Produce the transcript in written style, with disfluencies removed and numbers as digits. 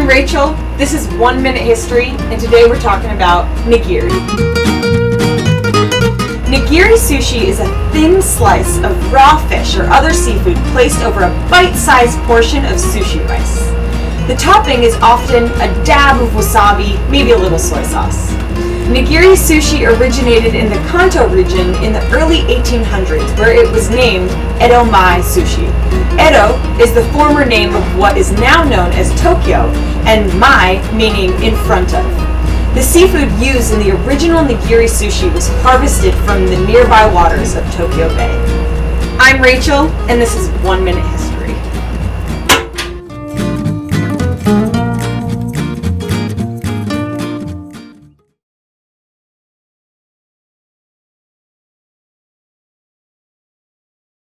I'm Rachel, this is 1 Minute History, and today we're talking about nigiri. Nigiri sushi is a thin slice of raw fish or other seafood placed over a bite-sized portion of sushi rice. The topping is often a dab of wasabi, maybe a little soy sauce. Nigiri sushi originated in the Kanto region in the early 1800s, where it was named Edo Mai Sushi. Edo is the former name of what is now known as Tokyo, and Mai meaning in front of. The seafood used in the original nigiri sushi was harvested from the nearby waters of Tokyo Bay. I'm Rachel, and this is 1 Minute History.